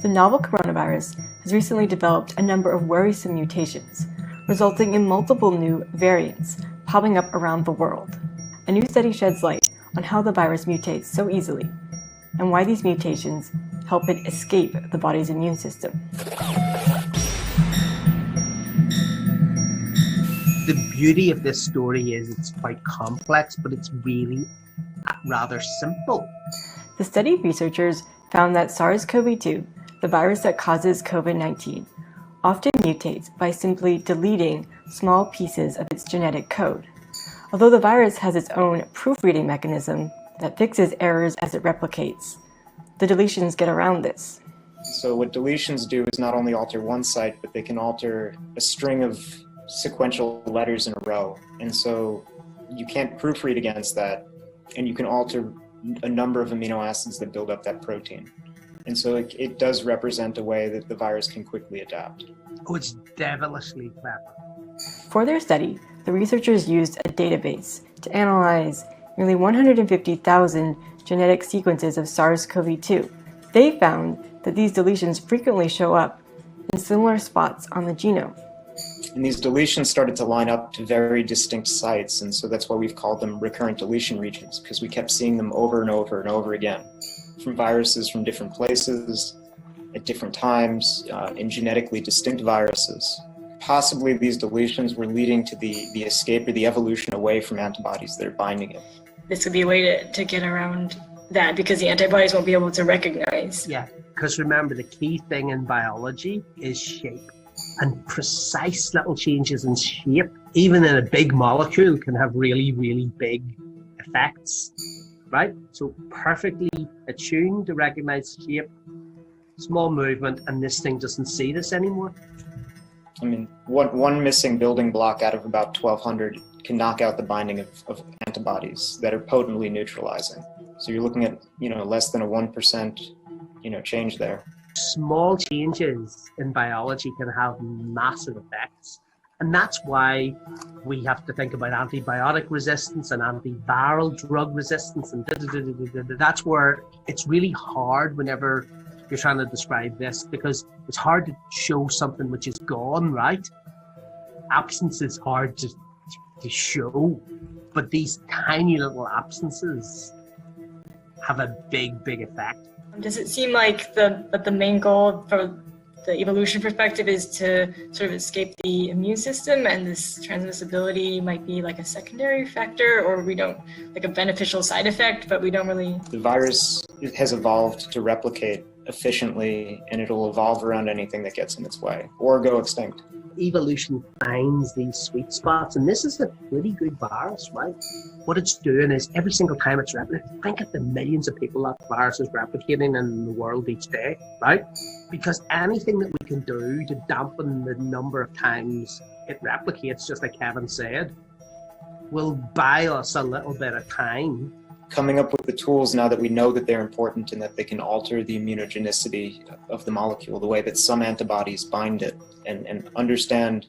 The novel coronavirus has recently developed a number of worrisome mutations, resulting in multiple new variants popping up around the world. A new study sheds light on how the virus mutates so easily and why these mutations help it escape the body's immune system. The beauty of this story is it's quite complex, but it's really rather simple. The study researchers found that SARS-CoV-2, the virus that causes COVID-19, often mutates by simply deleting small pieces of its genetic code. Although the virus has its own proofreading mechanism that fixes errors as it replicates, the deletions get around this. So what deletions do is not only alter one site, but they can alter a string of sequential letters in a row. And so you can't proofread against that, and you can alter a number of amino acids that build up that protein. And so it does represent a way that the virus can quickly adapt. Oh, it's devilishly clever. For their study, the researchers used a database to analyze nearly 150,000 genetic sequences of SARS-CoV-2. They found that these deletions frequently show up in similar spots on the genome. And these deletions started to line up to very distinct sites, and so that's why we've called them recurrent deletion regions, because we kept seeing them over and over and over again, from viruses from different places, at different times, in genetically distinct viruses. Possibly these deletions were leading to the escape or the evolution away from antibodies that are binding it. This would be a way to get around that, because the antibodies won't be able to recognize. Yeah, because remember, the key thing in biology is shape. And precise little changes in shape, even in a big molecule, can have really, really big effects, right? So perfectly attuned to recognize shape, small movement, and this thing doesn't see this anymore. I mean, one missing building block out of about 1,200 can knock out the binding of antibodies that are potently neutralizing. So you're looking at, less than a 1%, change there. Small changes in biology can have massive effects. And that's why we have to think about antibiotic resistance and antiviral drug resistance. And that's where it's really hard whenever you're trying to describe this, because it's hard to show something which is gone, right? Absence is hard to show, but these tiny little absences have a big, big effect. Does it seem like the main goal for the evolution perspective is to sort of escape the immune system, and this transmissibility might be like a secondary factor, or we don't, like a beneficial side effect, but we don't really... The virus has evolved to replicate efficiently, and it'll evolve around anything that gets in its way or go extinct. Evolution finds these sweet spots, and this is a pretty good virus, right? What it's doing is every single time it's replicating, think of the millions of people that virus is replicating in the world each day, right? Because anything that we can do to dampen the number of times it replicates, just like Kevin said, will buy us a little bit of time. Coming up with the tools now that we know that they're important and that they can alter the immunogenicity of the molecule, the way that some antibodies bind it, and understand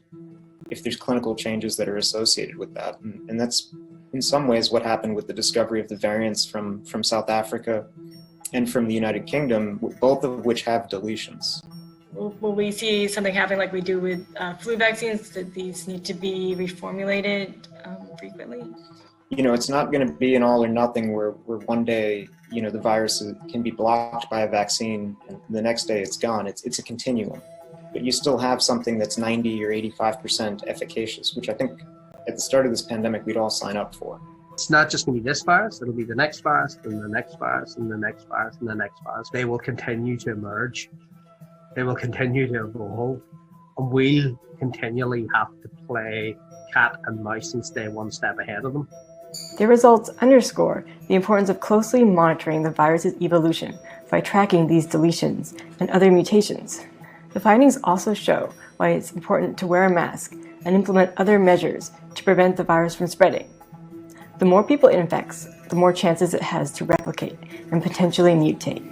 if there's clinical changes that are associated with that. And that's in some ways what happened with the discovery of the variants from South Africa and from the United Kingdom, both of which have deletions. Will we see something happen like we do with flu vaccines, that these need to be reformulated frequently? It's not going to be an all or nothing where one day, the virus can be blocked by a vaccine and the next day it's gone. It's a continuum. But you still have something that's 90 or 85% efficacious, which I think at the start of this pandemic we'd all sign up for. It's not just going to be this virus, it'll be the next virus, and the next virus, and the next virus, and the next virus. They will continue to emerge. They will continue to evolve. And we'll continually have to play cat and mouse and stay one step ahead of them. Their results underscore the importance of closely monitoring the virus's evolution by tracking these deletions and other mutations. The findings also show why it's important to wear a mask and implement other measures to prevent the virus from spreading. The more people it infects, the more chances it has to replicate and potentially mutate.